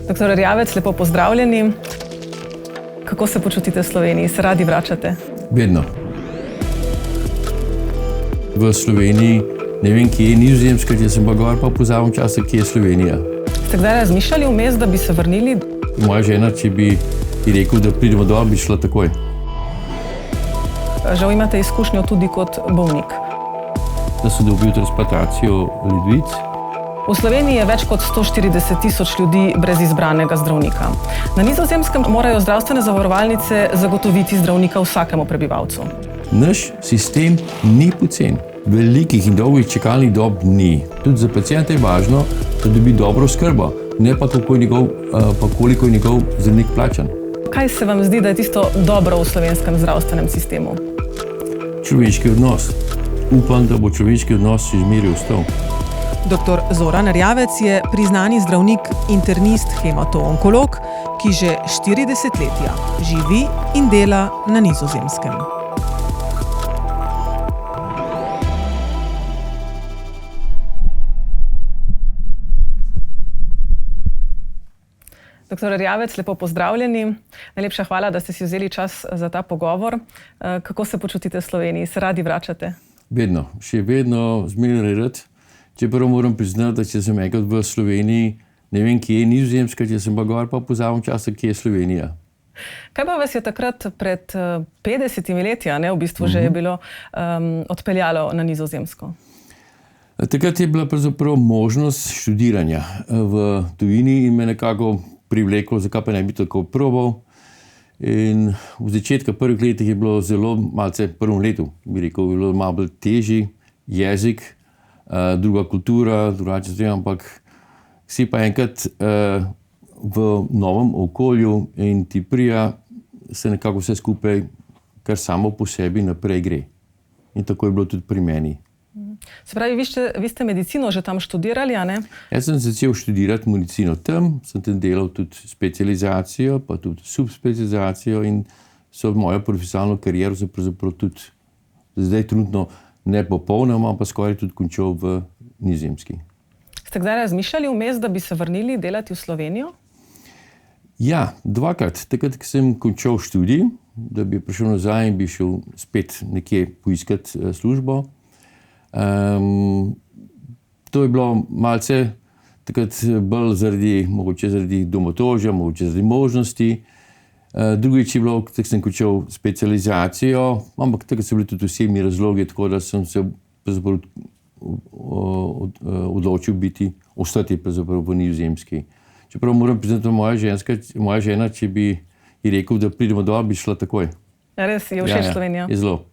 Doktor Erjavec, lepo pozdravljeni. Kako se počutite v Sloveniji? Se radi vračate? Vedno. V Sloveniji ne vem, kje je Nizozemska, če sem pa gor, pa pozavam časa, kje je Slovenija. Ste kdaj razmišljali vmes, da bi se vrnili? Moja žena, če bi rekel, da pridemo dol, bi šla takoj. Žal imate izkušnjo tudi kot bolnik. Da sem dobil transplantacijo ledvic. V Sloveniji je več kot 140 tisoč ljudi brez izbranega zdravnika. Na Nizozemskem morajo zdravstvene zavarovalnice zagotoviti zdravnika vsakemu prebivalcu. Naš sistem ni pocen. Velikih in dolgih čakalnih dob ni. Tudi za pacienta je važno, da dobi dobro oskrbo, ne pa koliko je njegov zdravnik plačan. Kaj se vam zdi, da je tisto dobro v slovenskem zdravstvenem sistemu? Človeški odnos. Upam, da bo človeški odnos še zmeraj ostal. Dr. Zoran Erjavec je priznani zdravnik, internist, hemato-onkolog, ki že 4 desetletja živi in dela na Nizozemskem. Doktor Erjavec, lepo pozdravljeni. Najlepša hvala, da ste si vzeli čas za ta pogovor. Kako se počutite v Sloveniji? Se radi vračate? Vedno. Še vedno zmeraj rad. Čeprav moram priznati, da če sem enkrat v Sloveniji, ne vem, kje je Nizozemska, če sem pa gor, pa pozavam časa, kje je Slovenija. Kaj pa vas je takrat pred 50 leti, v bistvu že je bilo, odpeljalo na Nizozemsko? Takrat je bila pravzaprav možnost študiranja v tujini in me nekako privleklo, zakaj pa ne bi tako probal. In v začetku prvih letih je bilo zelo malce, prvem letu, bi rekel, bilo malo bolj težji jezik, druga kultura, drugače zdaj, ampak si pa enkrat v novem okolju in ti prija, se nekako vse skupaj kar samo po sebi naprej gre. In tako je bilo tudi pri meni. Se pravi, vi ste medicino že tam študirali, a ne? Jaz sem začel študirati medicino tam, sem tam delal tudi specializacijo, pa tudi subspecializacijo in so mojo profesionalno kariero sem pravzaprav tudi zdaj trenutno ne popolnoma, pa skoraj tudi končal v Nizozemski. Ste kdaj razmišljali vmes, da bi se vrnili delati v Slovenijo? Ja, dvakrat. Takrat, ko sem končal študij, da bi prišel nazaj in bi šel spet nekje poiskati službo. To je bilo malce takrat bolj mogoče zaradi domotožja, mogoče zaradi možnosti. Drugič je bilo, tako sem končal specializacijo, ampak takrat so bili tudi osebni razlogi, tako da sem se odločil ostati v Nizozemski. Čeprav moram priznati, moja žena, če bi ji rekel, da pridemo dol, bi šla takoj. Ja, res, je všeč Slovenija? Je zelo.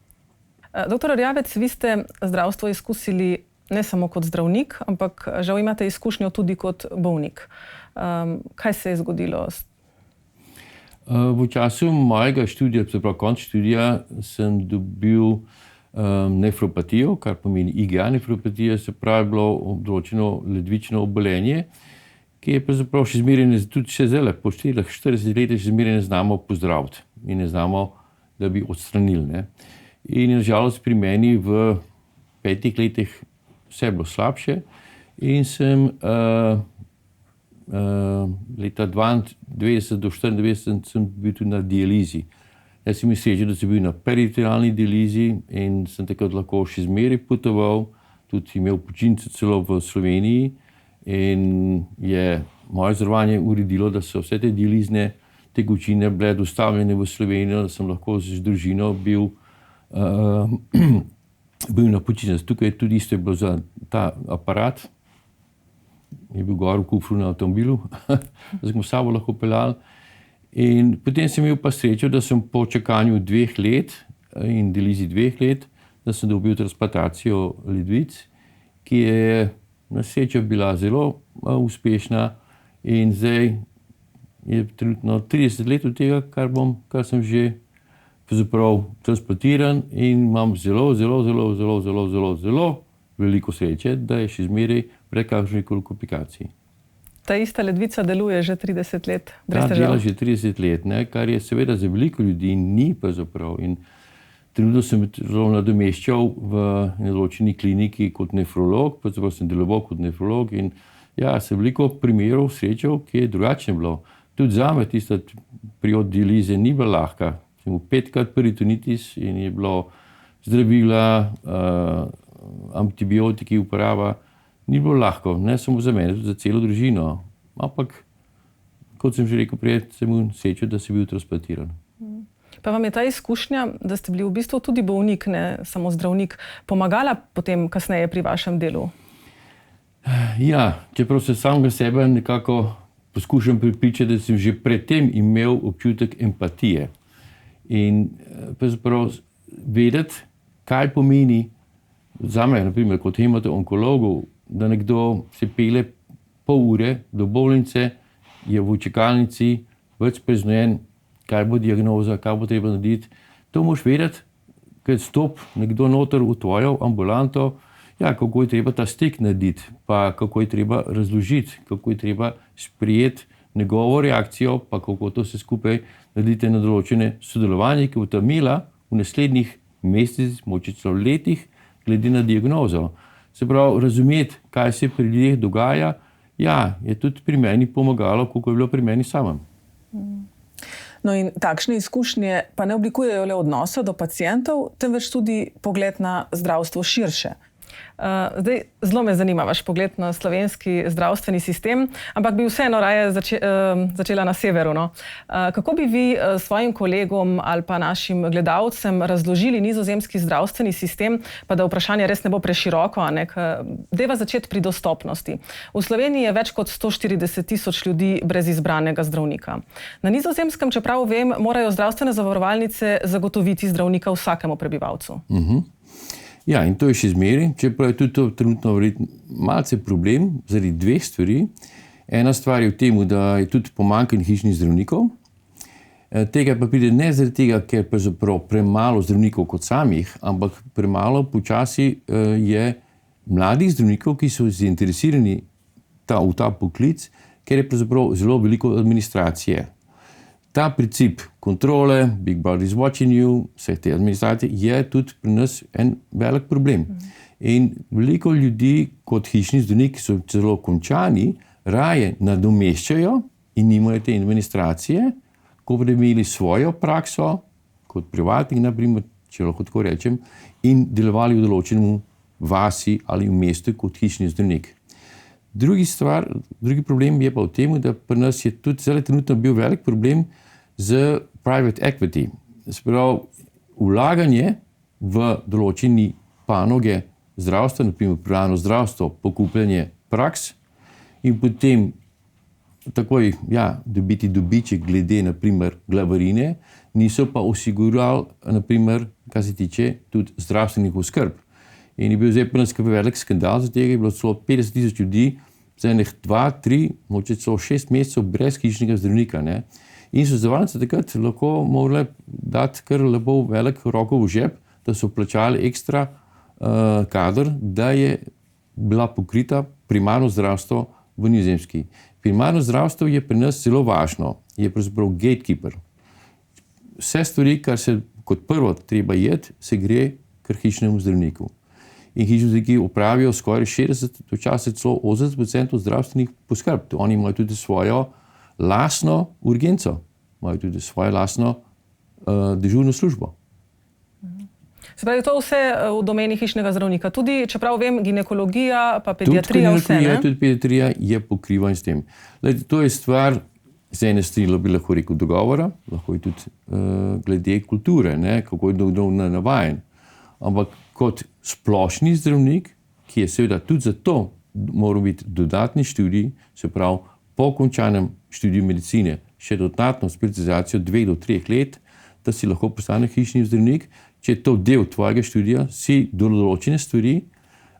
Doktor Erjavec, vi ste zdravstvo izkusili ne samo kot zdravnik, ampak žal imate izkušnjo tudi kot bolnik. Kaj se je zgodilo? V času mojega študija, prav konc študija, sem dobil nefropatijo, kar pomeni IgA nefropatija, se pravi bilo določeno ledvično obolenje, ki je pravzaprav še zmeraj, tudi še zdaj, po 40 letih še zmeraj ne znamo pozdraviti in ne znamo, da bi odstranili. Ne. In nažalost pri meni v 5 letih vse je bilo slabše in sem leta 92 do 94 sem bil tudi na dializi. Jaz sem srečen, da sem bil na peritonealni dializi in sem takrat lahko še zmeraj potoval, tudi imel počitnice celo v Sloveniji in je moje zavarovanje uredilo, da so vse te dializne tekočine bile dostavljene v Slovenijo, da sem lahko z družino bil na počitnicah. Tukaj tudi isto je bilo za ta aparat. Je bil gor v kufru na avtomobilu, da smo sabo lahko peljali. In potem sem imel pa srečo, da sem po čakanju 2 let in dializi 2 let, da sem dobil transplantacijo ledvic, ki je na srečo bila zelo uspešna in zdaj je trenutno 30 let od tega, kar sem že transplantiran in imam zelo veliko sreče, da je še zmeraj brez kakršnihkoli komplikacij. Ta ista ledvica deluje že 30 let brez težav? Ta dela že 30 let, kar je seveda za veliko ljudi ni pravzaprav. In trenutno sem nadomeščal v določeni kliniki kot nefrolog, pravzaprav sem deloval kot nefrolog in ja, sem veliko primerov srečal, ki je drugačno bilo. Tudi zame tista period dialize ni bila lahka. Sem imel 5-krat peritonitis in je bilo zdravila, antibiotiki, uporaba. Ni bilo lahko, ne samo za mene, tudi za celo družino. Ampak, kot sem že rekel prej, sem imel srečo, da sem bil transplantiran. Pa vam je ta izkušnja, da ste bili v bistvu tudi bolnik, ne samo zdravnik, pomagala potem kasneje pri vašem delu? Ja, čeprav se samega sebe nekako poskušam prepričati, da sem že predtem imel občutek empatije. In pravzaprav vedeti, kaj pomeni zame, naprimer, kot hemato-onkologu, da nekdo se pele pol ure do bolnice, je v čakalnici, več preznojen, kaj bo diagnoza, kaj bo treba narediti. To moraš vedeti, ker stop nekdo noter v tvojo ambulanto, ja, kako je treba ta stik narediti, pa kako je treba razložiti, kako je treba sprijeti njegovo reakcijo, pa kako to se skupaj naredite na določene sodelovanje, ki bo ta imela v naslednjih mesecih, mogoče celo letih, glede na diagnozo. Se pravi, razumeti, kaj se pri ljudeh dogaja, ja, je tudi pri meni pomagalo, kako je bilo pri meni samem. No in takšne izkušnje pa ne oblikujejo le odnosa do pacientov, temveč tudi pogled na zdravstvo širše. Zdaj, zelo me zanima vaš pogled na slovenski zdravstveni sistem, ampak bi vseeno raje začela na severu. No? Kako bi vi svojim kolegom ali pa našim gledalcem razložili nizozemski zdravstveni sistem, pa da vprašanje res ne bo preširoko, dajva začeti pri dostopnosti. V Sloveniji je več kot 140.000 ljudi brez izbranega zdravnika. Na Nizozemskem, čeprav vem, morajo zdravstvene zavarovalnice zagotoviti zdravnika vsakemu prebivalcu. Ja, in to je še zmeraj, čeprav je tudi to trenutno malce problem zaradi dveh stvari. Ena stvar je v tem, da je tudi pomanjkanje hišnih zdravnikov. Tega pa pride ne zaradi tega, ker pravzaprav premalo zdravnikov kot samih, ampak premalo počasi je mladih zdravnikov, ki so zainteresirani v ta poklic, ker je pravzaprav zelo veliko administracije. Ta princip kontrole, big brother is watching you, vse te administracije, je tudi pri nas en velik problem. In veliko ljudi kot hišni zdravniki so celo končani, raje nadomeščajo in nimajo te administracije, ko bodo imeli svojo prakso, kot privatnik, naprimer, če lahko tako rečem, in delovali v določenem vasi ali v mestu kot hišni zdravnik. Drugi problem je pa v tem, da pri nas je tudi zelo trenutno bil velik problem z private equity. Sprav, vlaganje v določeni panoge zdravstva, naprimer primarno zdravstvo, pokupljanje praks in potem takoj dobiti dobiček glede naprimer glavarine, niso pa osigurali, naprimer, kar se tiče tudi zdravstvenih oskrb. In je bil zdaj pri nas velik skandal, za tega je bilo celo 50.000 ljudi za enih 2, 3, mogoče celo 6 mesecev brez hišnega zdravnika. Ne? In so zavarovalnice takrat lahko morale dati kar lepo velik roko v žep, da so plačali ekstra kader, da je bila pokrita primarno zdravstvo v Nizozemski. Primarno zdravstvo je pri nas zelo važno, je pravzaprav gatekeeper. Vse stvari, kar se kot prvo treba jeti, se gre k hišnemu zdravniku. In hišni zdravniki upravijo skoraj 60, včasih celo 80% zdravstvenih poskrb. Oni imajo tudi svojo lastno urgenco, imajo tudi svojo lastno dežurno službo. Se pravi, to vse v domeni hišnega zdravnika. Tudi, čeprav vem, ginekologija, pa pediatrija, vse, ne? Tudi pediatrija je pokrivan s tem. Lejte, to je stvar, z ene strani bi lahko rekel dogovora, lahko je tudi glede kulture, ne? Kako je kdo navajen. Ampak kot splošni zdravnik, ki je seveda tudi zato moral biti dodatni študij, se pravi po končanem študiju medicine, še dodatno specializacijo 2 do 3 let, da si lahko postane hišni zdravnik. Če je to del tvojega študija, si do določene stvari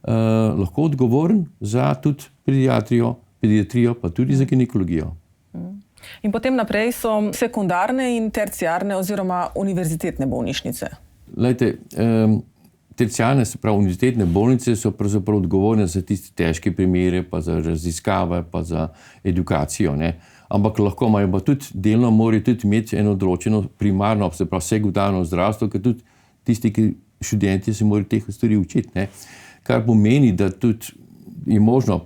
lahko odgovoren za tudi pediatrijo, pa tudi za ginekologijo. In potem naprej so sekundarne in terciarne oziroma univerzitetne bolnišnice. Lejte, terciarne, se pravi univerzitetne bolnice, so pravzaprav odgovorne za tiste težke primere, pa za raziskave, pa za edukacijo. Ne? Ampak lahko imajo pa tudi delno, morajo tudi imeti eno določeno primarno, se pravi sekundarno zdravstvo, ker tudi tisti, ki študenti se morajo teh stvari učiti. Ne? Kar pomeni, da tudi je možno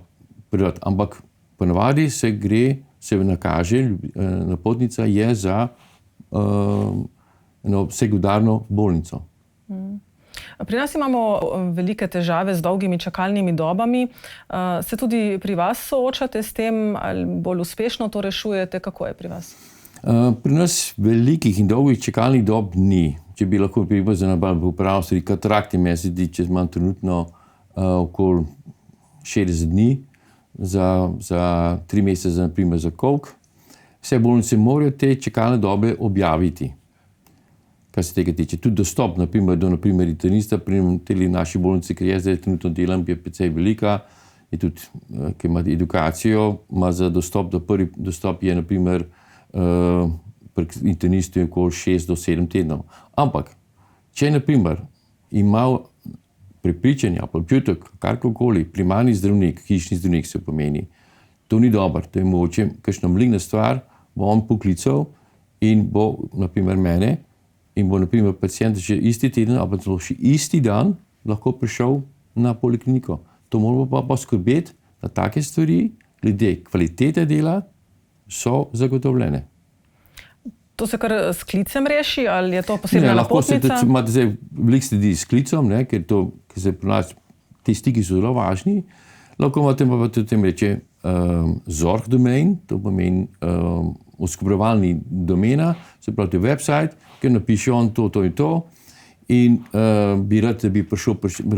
predati, ampak ponavadi se nakaže, napotnica je za eno sekundarno bolnico. Pri nas imamo velike težave z dolgimi čakalnimi dobami. Se tudi pri vas soočate s tem, ali bolj uspešno to rešujete? Kako je pri vas? Pri nas velikih in dolgih čakalnih dob ni. Če bi lahko prišel za nabal v Avstriji, katarakti meni se zdi, če imam trenutno okoli 60 dni, za 3 mesece, naprimer za kolk. Vse bolnice morajo te čakalne dobe objaviti. Kar se tega tiče. Tudi dostop, naprimer, do internista, pri tej naši bolnici, ki jaz zdaj trenutno delam, je precej velika. Je tudi, ki ima edukacijo, ima za dostop, prvi dostop je, naprimer, pri internistu je okoli 6 do 7 tednov. Ampak, če naprimer ima prepričanje, občutek, karkoli, primarni zdravnik, hišni zdravnik se pomeni, to ni dobro, to je mogoče kakšna maligna stvar, bo on poklical in bo, naprimer, mene, in bo, naprimer, pacient že isti teden, ali pa celo še isti dan lahko prišel na polikliniko. To moramo pa poskrbeti, da take stvari, glede kvalitete dela, so zagotovljene. To se kar s klicem reši, ali je to posebna napotnica? Lahko se imate zdaj veliko sledi s klicom, ker se pri nas ti stiki so zelo važni. Lahko imate pa tudi tem reče Zorg domain, to pomeni oskrbrovalni domena, se pravi to je website, ker napiše on to in to in bi rad, da bi prišel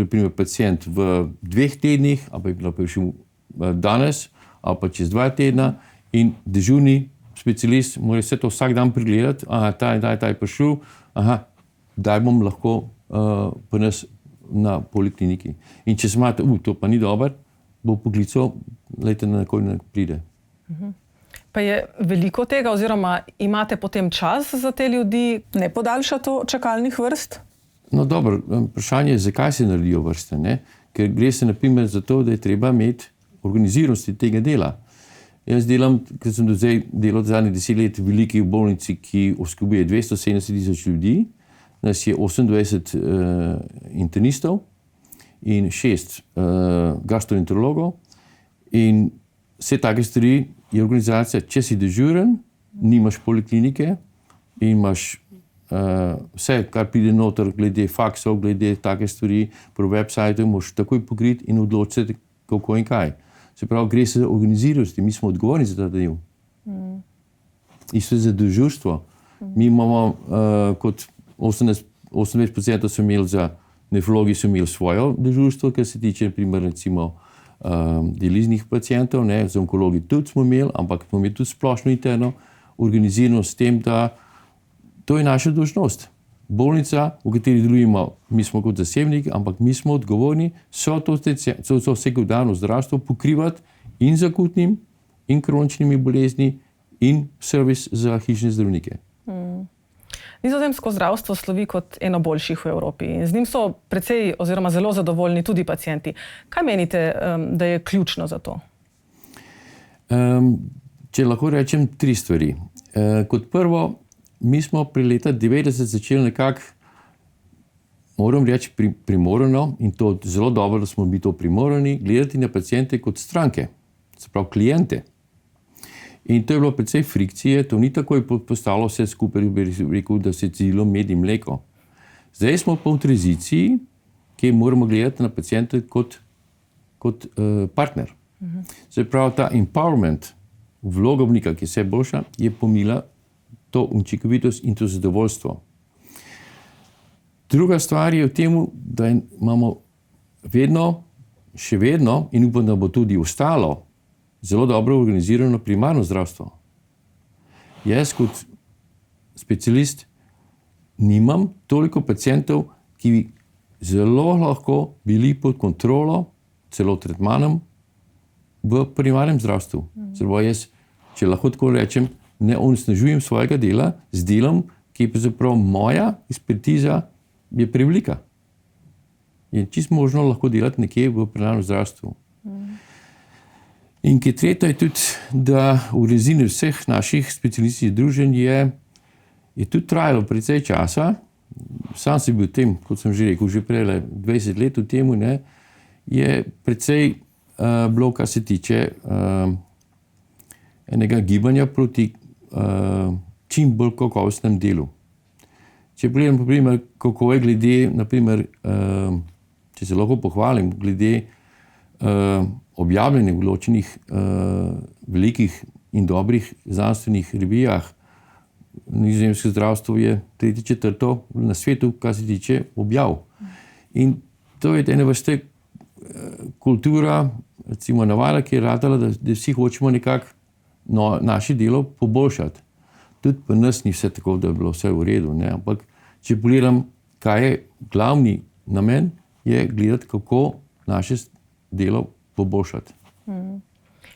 primer pacient v 2 tednih, ali pa bi lahko prišel danes, ali pa čez 2 tedna in dežurni specialist mora vse to vsak dan pregledati, ta je prišel, daj bom lahko pri nas na polikliniki. In če smate, to pa ni dober, bo poklical, lejte na nekoj pride. Pa je veliko tega, oziroma imate potem čas za te ljudi? Ne podaljša to čakalnih vrst? No dobro, vprašanje je, zakaj se naredijo vrste, ne? Ker gre se naprimer za to, da je treba imeti organiziranosti tega dela. Jaz delam, ker sem do zdaj delal zadnjih 10 let v veliki bolnici, ki oskrbuje 270,000 ljudi, nas je 28 internistov in 6 gastroenterologov in vse take stvari je organizacija, če si dežuren, nimaš poliklinike in imaš vse, kar pride noter, glede faksov, glede take stvari, pro websajtu, moraš takoj pokriti in odločiti, kako in kaj. Se pravi, gre se za organiziranosti, mi smo odgovorni za ta del. Isto je za dežurstvo. Mi imamo kot 28% so imeli za nefrologi so imeli svojo dežurstvo, kar se tiče, naprimer, recimo, dializnih pacientov, za onkologi tudi smo imeli, ampak smo imeli tudi splošno interno organizirano s tem, da to je naša dolžnost. Bolnica, v kateri delujemo, mi smo kot zasebniki, ampak mi smo odgovorni so sekundarno zdravstvo pokrivati in z akutnim, in kroničnimi bolezni, in servis za hišne zdravnike. Nizozemsko zdravstvo slovi kot eno boljših v Evropi in z njim so precej oziroma zelo zadovoljni tudi pacienti. Kaj menite, da je ključno za to? Če lahko rečem 3 stvari. Kot prvo, mi smo pri leta 90 začeli nekako, moram reči, primorano, in to zelo dobro, da smo bili to primorani, gledati na paciente kot stranke, se pravi klijente. In to je bilo precej frikcije, to ni takoj postalo vse skupaj, bi rekel, da se celo med in mleko. Zdaj smo pa v tranziciji, ki moramo gledati na paciente kot partner. Se pravi, ta empowerment, vloga bolnika, ki je vse boljša, je pomila to učinkovitost in to zadovoljstvo. Druga stvar je v tem, da imamo še vedno, in upam, da bo tudi ostalo, zelo dobro organizirano primarno zdravstvo. Jaz kot specialist nimam toliko pacientov, ki bi zelo lahko bili pod kontrolo, celo tretmanom v primarnem zdravstvu. Zelo jaz, če lahko tako rečem, ne onesnažujem svojega dela z delom, ki je pravzaprav moja ekspertiza je prevelika. Je čisto možno lahko delati nekje v primarnem zdravstvu. In ki tretja je tudi, da v rezini vseh naših specialističnih druženj je tudi trajalo precej časa. Sam sem bil v tem, kot sem že rekel, že prej 20 let v tem, je precej bilo, kar se tiče enega gibanja proti čim bolj kakovostnem delu. Če pogledam, naprimer, kako je glede, naprimer, če se lahko pohvalim, glede objavljenih v določenih velikih in dobrih znanstvenih revijah, nizozemsko zdravstvo je 3., 4. na svetu, kar se tiče objav. In to je ena vrste kultura, recimo navada, ki je ratala, da vsi hočemo nekako naše delo poboljšati. Tudi pri nas ni vse tako, da je bilo vse v redu, ne? Ampak če pogledam, kaj je glavni namen, je gledati, kako naše delo poboljšati.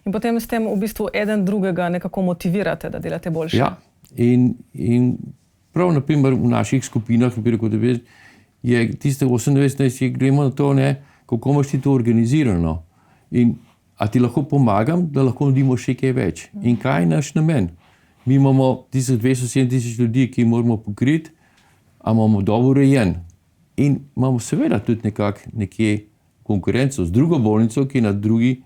In potem s tem v bistvu eden drugega nekako motivirate, da delate boljše. Ja, in prav naprimer v naših skupinah, je tiste 28, gremo na to, ne, kako imaš ti to organizirano in a ti lahko pomagam, da lahko naredimo še kaj več. In kaj je naš namen? Mi imamo 270 ljudi, ki moramo pokriti, a imamo dobro urejen. In imamo seveda tudi nekje konkurenco z drugo bolnico, ki je na drugi,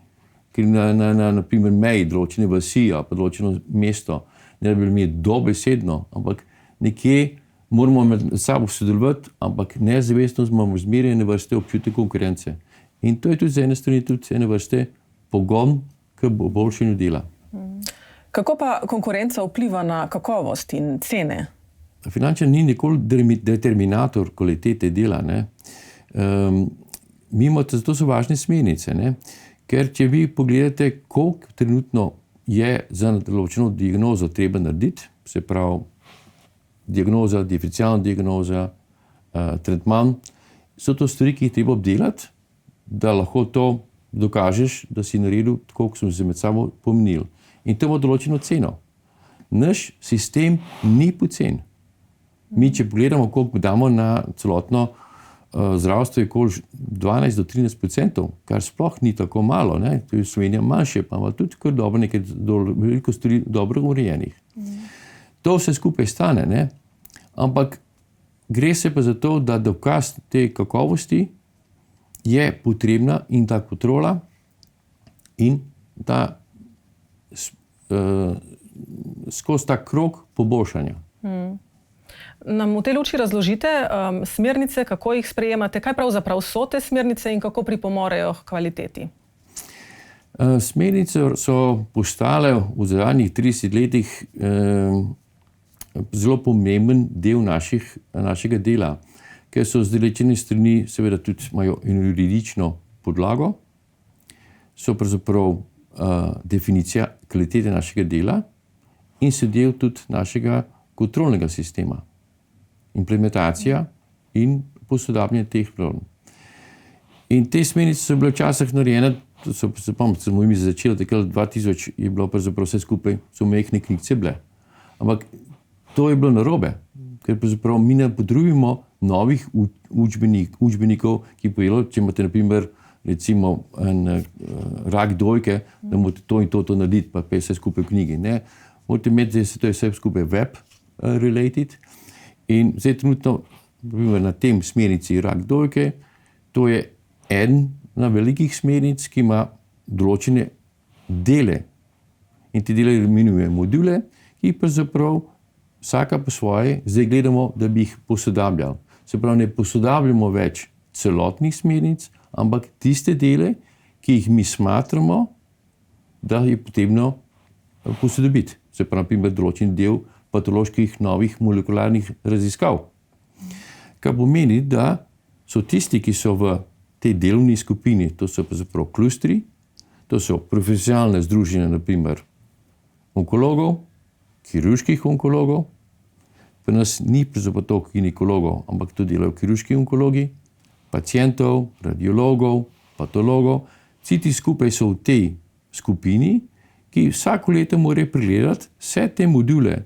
ki je na primer meji določene vasi, pa določeno mesto, ne da bi mi dobesedno, ampak nekje moramo med sabo sodelovati, ampak nezavestno imamo zmeraj ene vrste občutek konkurence. In to je tudi z ene strani tudi ene vrste pogon k boljšanju dela. Kako pa konkurenca vpliva na kakovost in cene? Finančna ni nikoli determinator kvalitete dela. Zato so važne smernice. Ne? Ker če vi pogledate, koliko trenutno je za določeno diagnozo treba narediti, se pravi diagnoza, diferencialna diagnoza, tretman, so to stvari, ki jih treba obdelati, da lahko to dokažeš, da si naredil tako, kot smo se med sabo pomenili. In to ima določeno ceno. Naš sistem ni pocen. Mi, če pogledamo, koliko damo na celotno zdravstvo, je okoli 12 do 13%, kar sploh ni tako malo. Ne? To je Slovenija manjše, pa ima tudi kar dobro nekaj veliko stvari dobro urejenih. To vse skupaj stane, ne? Ampak gre se pa za to, da dokaz te kakovosti je potrebna in ta kontrola in ta skozi ta krog poboljšanja. Nam v tej luči razložite smernice, kako jih sprejemate, kaj pravzaprav so te smernice in kako pripomorejo k kvaliteti? Smernice so postale v zadnjih 30 letih zelo pomemben del našega dela, ker so z določene strani seveda tudi imajo juridično podlago, so pravzaprav definicija kvalitete našega dela in so del tudi našega kontrolnega sistema, implementacija in posodabljanje teh problem. In te smernice so bile včasih narejene, smo mi začeli, takrat 2000 je bilo pravzaprav vse skupaj, so majhne knjigice bile. Ampak to je bilo narobe, ker pravzaprav mi ne potrebujemo novih učbenikov, ki povedo, če imate na primer recimo en rak dojke, da morate to in to narediti, pa je vse skupaj v knjigi. Ne? Morate imeti, da to je vse skupaj web related. In zdaj trenutno na tem smernici rak dojke, to je eden na velikih smernic, ki ima določene dele. In te dele imenuje module, ki pravzaprav vsaka po svoje, zdaj gledamo, da bi jih posodabljali. Se pravi, ne posodabljamo več celotnih smernic, ampak tiste dele, ki jih mi smatramo, da je potrebno posodobiti. Se pravi, naprimer, določen del patoloških novih molekularnih raziskav. Kar pomeni, da so tisti, ki so v tej delovni skupini, to so pravzaprav klustri, to so profesionalne združenja, naprimer onkologov, kirurških onkologov, pri nas ni pravzaprav toliko ginekologov, ampak to delajo kirurški onkologi, pacientov, radiologov, patologov. Vsi ti skupaj so v tej skupini, ki vsako leto morajo pregledati vse te module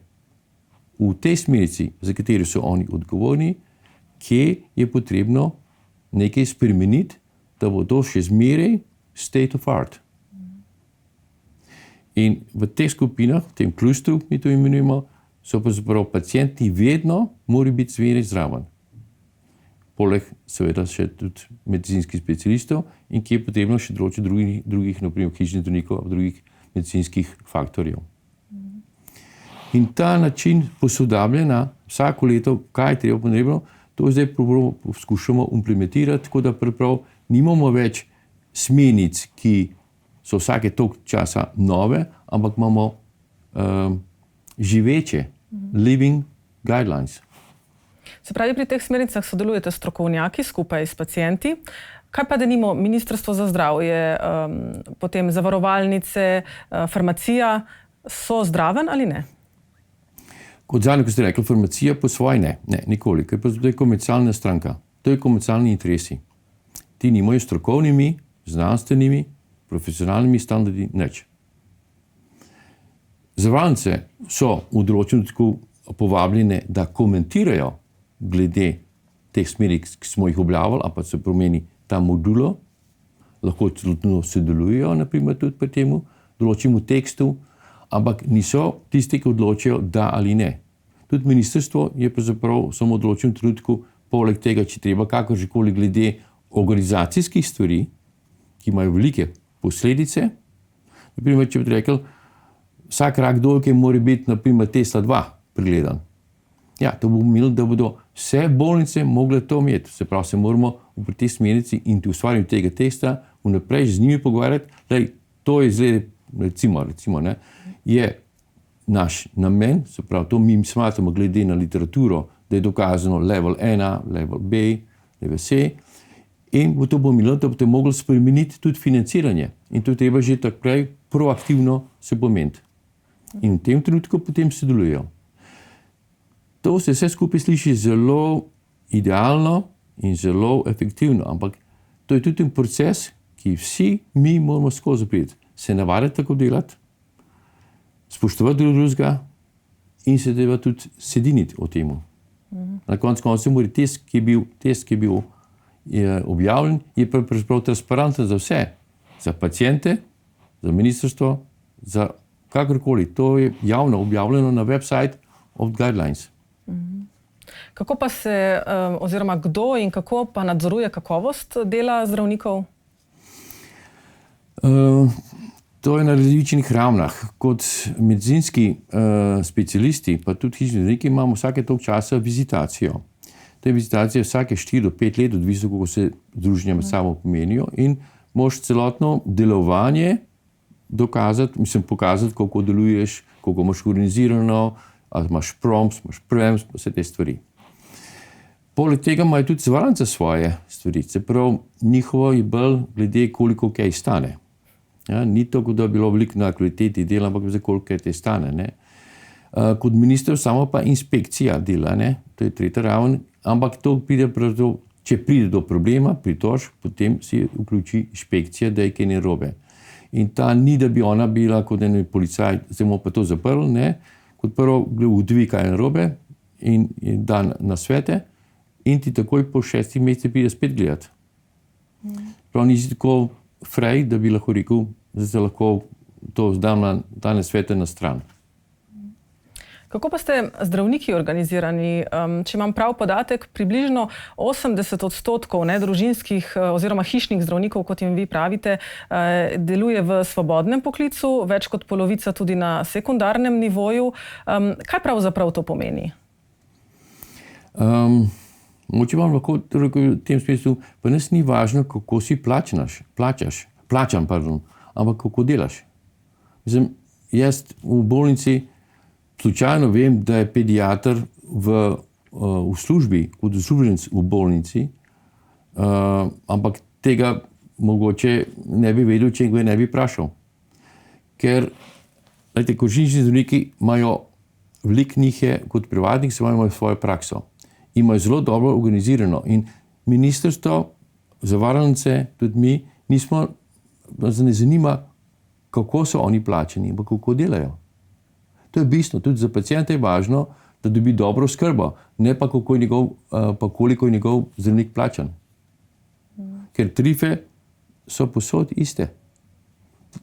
v tej smernici, za kateri so oni odgovorni, kje je potrebno nekaj spremeniti, da bo to še zmeraj state of art. In v teh skupinah, v tem klustru, mi to imenujemo, so pravzaprav pacienti vedno morajo biti zmeraj zraven. Poleg seveda še tudi medicinskih specialistov in ki je potrebno še drugih naprimer hišnih zdravnikov, drugih medicinskih faktorjev. In ta način posodabljena vsako leto, kaj je treba potrebno, to zdaj poskušamo implementirati, tako da prav nimamo več smernic, ki so vsake toliko časa nove, ampak imamo živeče, living guidelines. Se pravi, pri teh smernicah sodelujete strokovnjaki skupaj s pacienti. Kaj pa denimo Ministrstvo za zdravje, potem zavarovalnice, farmacija, so zdraven ali ne? Kot zadnje, ko ste rekli, farmacija po svoje ne, nikoli, ker to je komercialna stranka, to je komercialni interesi. Ti nimajo strokovnimi, znanstvenimi, profesionalnimi standardi nič. Zavarovalnice so v določenem trenutku povabljene, da komentirajo glede teh smeri, ki smo jih objavili, ali pa se pomeni ta modulo, lahko celotno sodelujejo, naprimer tudi pri temu določenemu tekstu, ampak niso tisti, ki odločijo da ali ne. Tudi ministrstvo je pravzaprav samo v določenem trenutku, poleg tega, če treba kakorkoli glede organizacijskih stvari, ki imajo velike posledice, naprimer, če bi rekel, vsak rak dojke mora biti, naprimer, Tesla 2 pregledan. Ja, to bo pomenilo, da bodo vse bolnice mogle to imeti. Se pravi, se moramo pri tej smernici in ustvarjanju tega testa vnaprej z njimi pogovarjati, da to je zdaj, recimo, ne, je naš namen, se pravi, to mi smatramo glede na literaturo, da je dokazano level 1, level B, level C, in bo to pomenilo, da boste mogli spremeniti tudi financiranje. In to treba že tako prej proaktivno se pomeniti. In v tem trenutku potem sodelujejo. To se vse skupaj sliši zelo idealno in zelo efektivno, ampak to je tudi proces, ki vsi mi moramo skozi priti. Se navaditi tako delati, spoštovati drugega in se treba tudi sediniti o temu. Na koncu mora test, ki je bil objavljen, je pravzaprav transparenten za vse. Za paciente, za ministrstvo, za kakorkoli. To je javno objavljeno na website of guidelines. Kako pa se, oziroma kdo in kako pa nadzoruje kakovost dela zdravnikov? To je na različnih ravnah. Kot medicinski specialisti, pa tudi hišni zdravniki, imamo vsake toliko časa vizitacijo. To je vizitacija vsake 4 do 5 let, odvisno, kako se združenja med sabo pomenijo, in moraš celotno delovanje dokazati, pokazati, kako deluješ, kako imaš organizirano, ali imaš proms, imaš prems, vse te stvari. Poleg tega imajo tudi zavarovalnice svoje stvari, se pravi, njihovo je bolj glede, koliko kaj stane. Ja, ni to, da bi bilo veliko na kvaliteti dela, ampak za koliko kaj te stane. Ne. Kot minister samo pa inspekcija dela, ne. To je tretja raven, ampak to pride, če pride do problema, pritožb, potem si vključi inšpekcija, da je kaj narobe. In ta ni, da bi ona bila kot en policaj, zdaj bomo pa to zaprli, ne. Kot prvo ugotovi, kaj je narobe in dan na svete in ti takoj po 6 mesecih pride spet gledati. Prav nisi tako frej, da bi lahko rekel, da se lahko to zdam na dane svete na stran. Kako pa ste zdravniki organizirani? Če imam prav podatek, približno 80% družinskih oziroma hišnih zdravnikov, kot jim vi pravite, deluje v svobodnem poklicu, več kot polovica tudi na sekundarnem nivoju. Kaj pravzaprav to pomeni? Mogoče vam lahko v tem smislu, pa nas ni važno, kako si plačam, ampak kako delaš. Jaz v bolnici slučajno vem, da je pediater v službi, kot uslužbenec v bolnici, ampak tega mogoče ne bi vedel, če ga ne bi vprašal. Ker, kot klinični zdravniki imajo veliko njih je, kot privatnik, imajo svojo prakso. Imajo zelo dobro organizirano in ministrstvo, zavarovalnice, tudi mi, nas ne zanima, kako so oni plačeni, ampak kako delajo. To je bistveno, tudi za pacienta je važno, da dobi dobro oskrbo, ne pa koliko je njegov zdravnik plačan. Ker tarife so povsod iste.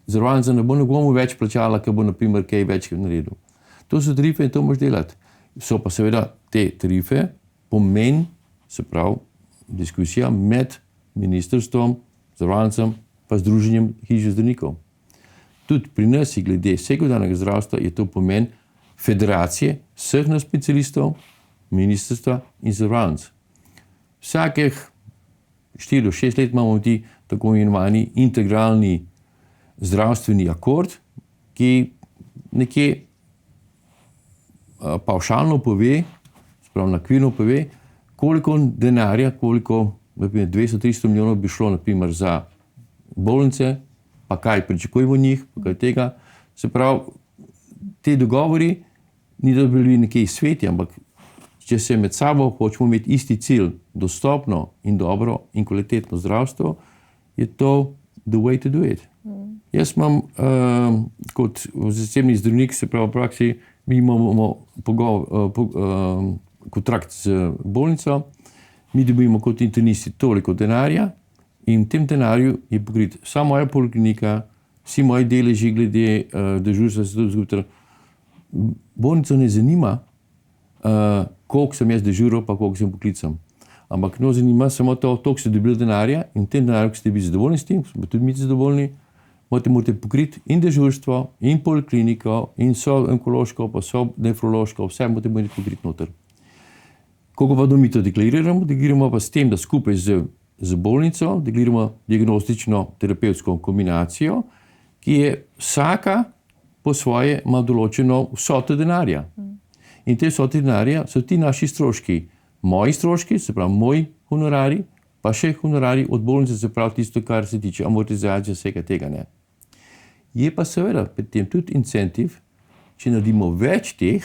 Zavarovalnica ne bo nekomu več plačala, ker bo naprimer kaj več naredil. To so tarife in to moraš delati. So pa seveda te tarife pomen, se pravi, diskusija med ministrstvom, zavarovalnicam pa združenjem hišnih zdravnikov. Tudi pri nas, glede sekundarnega zdravstva, je to pomen federacije vseh nas specialistov, ministrstva in zavarovalnic. Vsakih 4 do 6 let imamo ti tako imenovani integralni zdravstveni akord, ki nekje pavšalno pove, spravo nakvirno pove, koliko denarja, koliko 200-300 milijonov bi šlo naprimer za bolnice, pa kaj pričakujemo od njih, pa kaj tega. Se pravi, te dogovori ni da bi bili nekje sveti, ampak če se med sabo hočemo imeti isti cilj, dostopno in dobro in kvalitetno zdravstvo, je to the way to do it. Jaz imam kot zasebni zdravnik, se pravi v praksi, mi imamo kontrakt z bolnico, mi dobimo kot internisti toliko denarja in v tem denarju je pokrit vsa moja poliklinika, vsi moji deleži glede dežurstva, bolnico ne zanima, koliko sem jaz dežural, pa koliko sem poklican. Ampak no, zanima samo to, koliko ste dobili denarja in v tem denarju, ko ste bili zadovoljni s tem, smo tudi mi zadovoljni, morate pokriti in dežurstvo, in polikliniko, in so onkološko, pa so nefrološko, vse morate pokriti noter. Kako pa mi to deklariramo pa s tem, da skupaj z bolnico deklariramo diagnostično-terapevtsko kombinacijo, ki je vsaka po svoje ima določeno vsoto denarja. In te vsote denarja so ti naši stroški, moji stroški, se pravi moji honorari, pa še honorari od bolnice, se pravi tisto, kar se tiče amortizacije, vsega tega ne. Je pa seveda pri tem tudi incentiv, če naredimo več teh,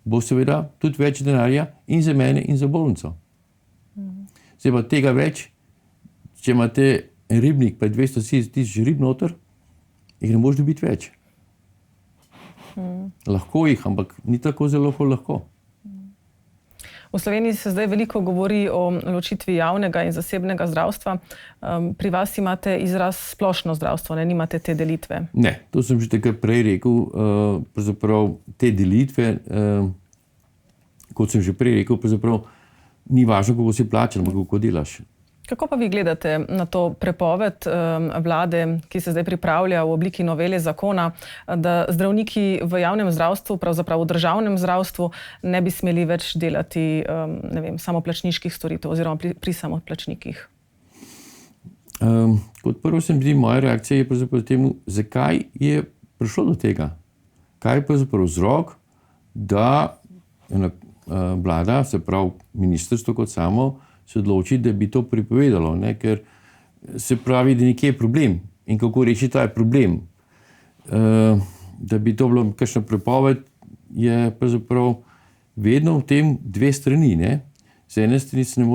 bo seveda tudi več denarja in za mene in za bolnico. Zdaj pa tega več, če imate en ribnik, pa je 270,000 rib noter, jih ne moreš dobiti več. Lahko jih, ampak ni tako zelo lahko. V Sloveniji se zdaj veliko govori o ločitvi javnega in zasebnega zdravstva. Pri vas imate izraz splošno zdravstvo, ne, nimate te delitve. Ne, to sem že takrat prej rekel, pravzaprav te delitve, kot sem že prej rekel, pravzaprav ni važno, kako si plačan, ampak kako delaš. Kako pa vi gledate na to prepoved vlade, ki se zdaj pripravlja v obliki novele zakona, da zdravniki v javnem zdravstvu, pravzaprav v državnem zdravstvu, ne bi smeli več delati samoplačniških storitev oziroma pri samoplačnikih? Kot prvo se mi zdi, moja reakcija je pravzaprav temu, zakaj je prišlo do tega. Kaj je pravzaprav vzrok, da vlada, se pravi ministrstvo kot samo, se odloči, da bi to prepovedalo, ne? Ker se pravi, da nekje je problem in kako reči ta problem. Da bi to bilo kakšna prepoved, je pravzaprav vedno v tem dve strani. Ne? Z ene strani se ne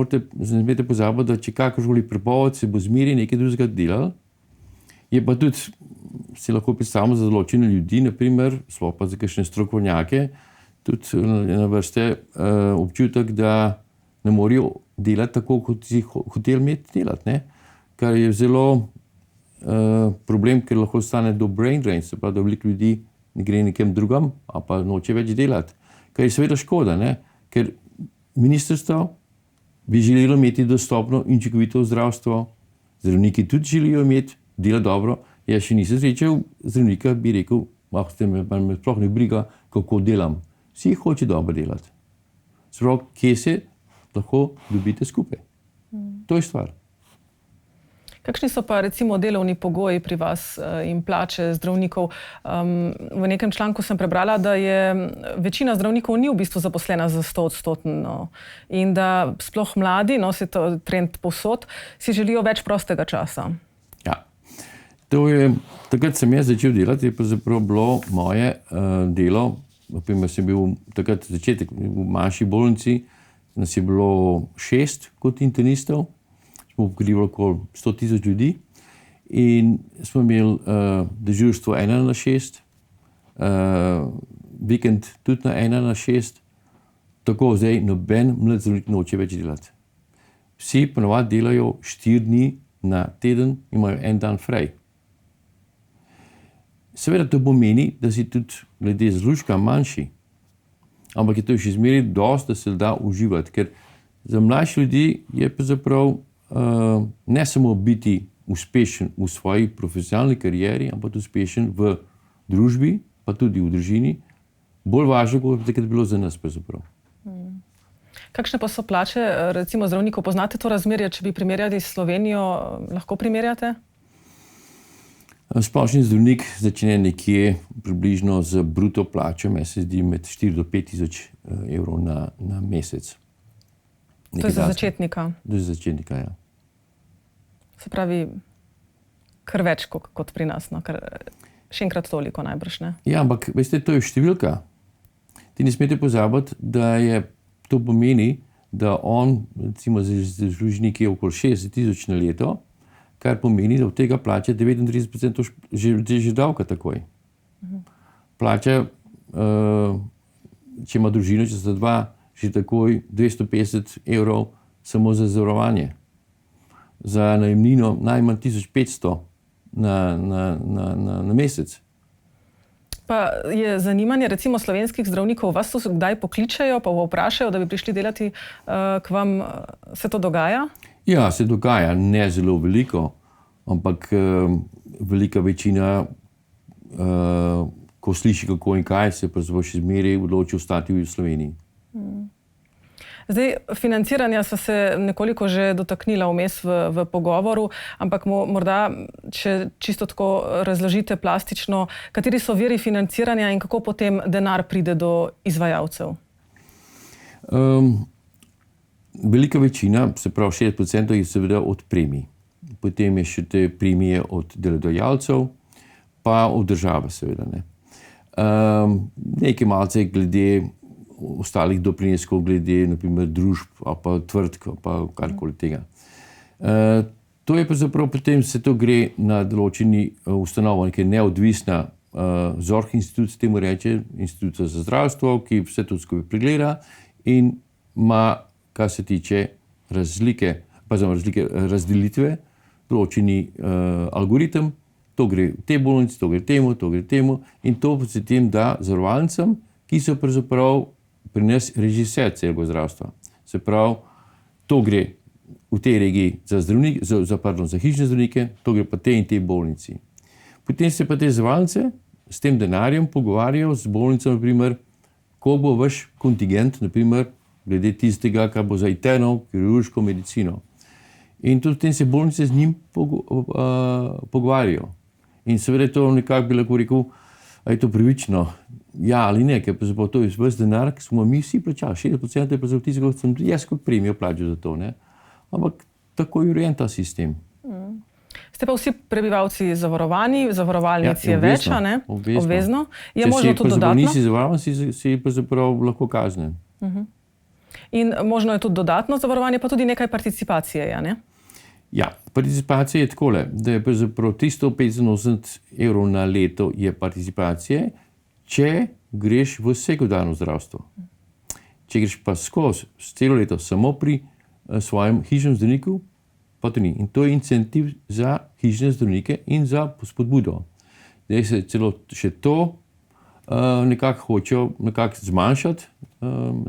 smete pozabiti, da če kakrškoli prepoved se bo zmeri nekaj drugega delal, je pa tudi, si lahko predstavljamo za določene ljudi, naprimer, sploh pa za kakšne strokovnjake, tudi na vrste občutek, da ne morajo delati tako, kot si hotel imeti delati, ne? Kar je zelo problem, ker lahko stane do brain drain, se pravi, da veliko ljudi ne gre nekem drugam, a pa noče več delati. Kar je seveda škoda, ne? Ker ministrstvo bi želelo imeti dostopno in učinkovito zdravstvo, zdravniki tudi želijo imeti, dela dobro. Jaz še nisem srečal zdravnika, bi rekel, me sploh ne briga, kako delam. Vsi hoče dobro delati. Sprav, kje se lahko dobite skupaj. To je stvar. Kakšni so pa recimo delovni pogoji pri vas in plače zdravnikov? V nekem članku sem prebrala, da je večina zdravnikov ni v bistvu zaposlena za 100% in da sploh mladi, se to trend povsod, si želijo več prostega časa. Ja. Takrat sem jaz začel delati, je pravzaprav bilo moje delo, naprimer sem bil takrat začetek v manjši bolnici, nas je bilo 6 kot internistov, smo pokrivali okoli 100,000 ljudi in smo imeli dežurstvo 1/6, vikend tudi na 1/6, tako zdaj noben mlad zdravnik noče več delati. Vsi ponovadi delajo 4 dni na teden, imajo en dan fraj. Seveda to pomeni, da si tudi glede zaslužka manjši, ampak je to še zmeraj dosti, da se da uživati, ker za mlajši ljudi je pravzaprav ne samo biti uspešen v svoji profesionalni karieri, ampak uspešen v družbi, pa tudi v družini, bolj važno, kot je takrat bilo za nas pravzaprav. Kakšne pa so plače, recimo zdravnikov, poznate to razmerje, če bi primerjali s Slovenijo, lahko primerjate? Splošni zdravnik začne nekje približno z bruto plačo, meni se zdi med 4 do 5 tisoč evrov na mesec. To je za začetnika? To je za začetnika, ja. Se pravi, kar več kot pri nas, no? Kar še enkrat toliko najbrž, ne? Ja, ampak veste, to je številka. Ti ne smete pozabiti, da to pomeni, da on, recimo zasluži nekje okoli 60 tisoč na leto, kar pomeni, da od tega plača 39% že davka takoj. Plača, če ima družino, če sta dva, že takoj 250 evrov samo za zavarovanje. Za najemnino najmanj 1500 na mesec. Pa je zanimanje recimo slovenskih zdravnikov, vas to kdaj pokličejo, pa vprašajo, da bi prišli delati k vam, se to dogaja? Ja, se dogaja, ne zelo veliko, ampak velika večina, ko sliši kako in kaj, se pravzaprav še zmeraj odloči ostati v Sloveniji. Zdaj, financiranja sva se nekoliko že dotaknila vmes v pogovoru, ampak morda, če čisto tako razložite plastično, kateri so viri financiranja in kako potem denar pride do izvajalcev? Velika večina, se pravi 60%, je seveda od premij. Potem je še te premije od delodajalcev, pa od države seveda, ne. Nekaj malce glede ostalih doprineskov, glede naprimer družb, ali pa tvrdk, ali pa karkoli tega. To je pravzaprav potem se to gre na določeni ustanovo, nekaj neodvisna Zorh institut, se temu reče, Institut za zdravstvo, ki vse to skupaj pregleda in ima, kar se tiče razdelitve, določeni algoritem, to gre v te bolnice, to gre temu in to se tem da zavarovalnicam, ki so pravzaprav pri nas režiser celega zdravstva. Se pravi, to gre v tej regiji za hišne zdravnike, to gre pa te in te bolnici. Potem se pa te zavarovalnice s tem denarjem pogovarjajo z bolnico, naprimer, koliko bo vaš kontingent, naprimer, glede tistega, kar bo za interno kirurško medicino. In tudi potem se bolnice z njim pogovarjajo. In seveda to nekako bi lahko rekel, a je to pravično. Ja ali ne, ker pravzaprav to je ves denar, ki smo mi vsi plačali. 60% je pravzaprav tistega, kot sem tudi jaz kot premijo plačal za to, ne. Ampak tako je urejen ta sistem. Ste pa vsi prebivalci zavarovani, zavarovalnic je več, a ne? Obvezno. Je možno tudi dodatno? Če nisi zavarovan, si pravzaprav lahko kaznen. In možno je tudi dodatno zavarovanje, pa tudi nekaj participacije, ja, ne? Ja, participacija je takole, da je pravzaprav 385 evrov na leto je participacije, če greš v sekundarno zdravstvo. Če greš pa skozi celo leto samo pri svojem hišnem zdravniku, pa to ni. In to je incentiv za hišne zdravnike in za spodbudo. Zdaj se celo še to nekako hočejo zmanjšati,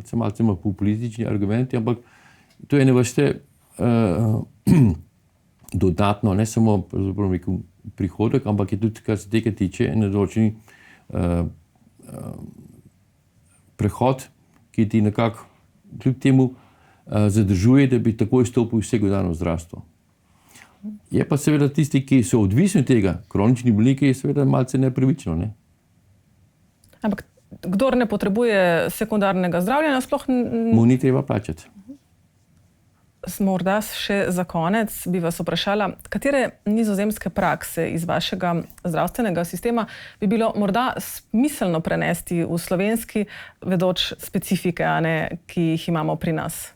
se malce ima populistični argumenti, ampak to je ene vrste dodatno, ne samo prihodek, ampak je tudi, kar se tega tiče, določeni prehod, ki ti nekako kljub temu zadržuje, da bi takoj stopil v sekundarno zdravstvo. Je pa seveda tisti, ki so odvisni od tega, kronični bolniki, je seveda malce nepravično, ne. Ampak kdor ne potrebuje sekundarnega zdravljenja, sploh mu ni treba plačati. Morda še za konec bi vas vprašala, katere nizozemske prakse iz vašega zdravstvenega sistema bi bilo morda smiselno prenesti v slovenski, vedoč specifike, a ne, ki jih imamo pri nas?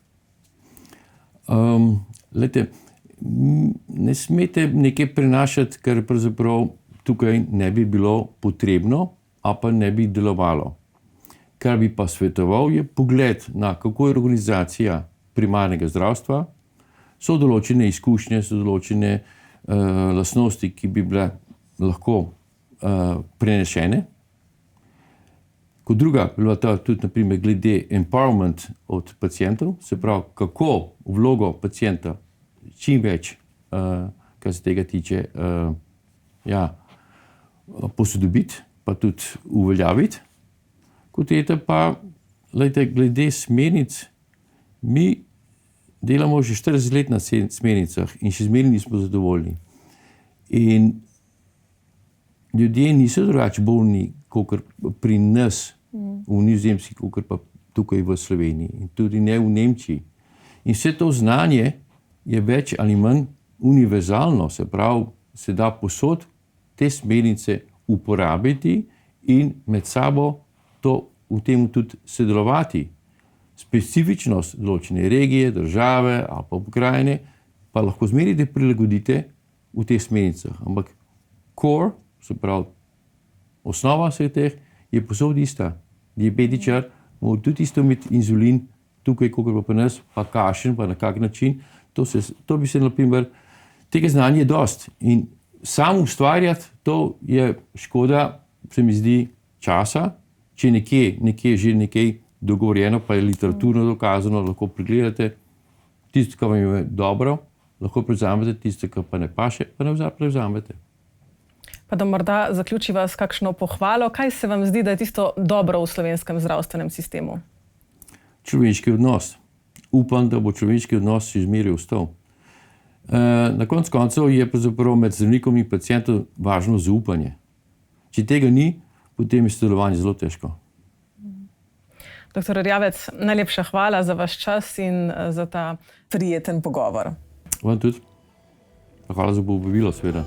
Glejte, ne smete nekaj prenašati, kar pravzaprav tukaj ne bi bilo potrebno, a pa ne bi delovalo. Kar bi pa svetoval, je pogled na kako je organizacija primarnega zdravstva, so določene izkušnje, so določene lastnosti, ki bi bile lahko prenešene. Kot druga, bila ta tudi naprimer glede empowerment od pacientov, se pravi, kako vlogo pacienta čim več, kar se tega tiče, posodobiti, pa tudi uveljaviti. Kot tretja pa, glede smernic, mi delamo že 40 let na smernicah in še zmeraj nismo zadovoljni. In ljudje niso drugače bolni, kot pri nas, v Nizozemski, kot pa tukaj v Sloveniji in tudi ne v Nemčiji. In vse to znanje je več ali manj univerzalno, se pravi, se da posod te smernice uporabiti in med sabo v tem tudi sodelovati. Specifičnost določene regije, države ali pa pokrajine pa lahko zmeraj prilagodite v teh smernicah. Ampak core, se pravi, osnova vseh teh je posod ista. Diabetičar mora tudi isto imeti inzulin, tukaj, kot pa pri nas, pa kakšen, pa na kak način. To bi se, na primer, tega znanja je dost. In sam ustvarjati, to je škoda, se mi zdi, časa, če nekje že nekaj dogovorjeno, pa je literaturno dokazano, lahko pregledate tisto, kar vam je dobro, lahko prevzamete tisto, kar pa ne paše, pa ne prevzamete. Pa da morda zaključiva s kakšno pohvalo, kaj se vam zdi, da je tisto dobro v slovenskem zdravstvenem sistemu? Človeški odnos. Upam, da bo človeški odnos še zmeraj ostal. Na koncu koncev je pravzaprav med zdravnikom in pacientom važno zaupanje. Če tega ni, potem je sodelovanje zelo težko. Doktor Erjavec, najlepša hvala za vaš čas in za ta prijeten pogovor. Vam tudi. Hvala za povabilo, seveda.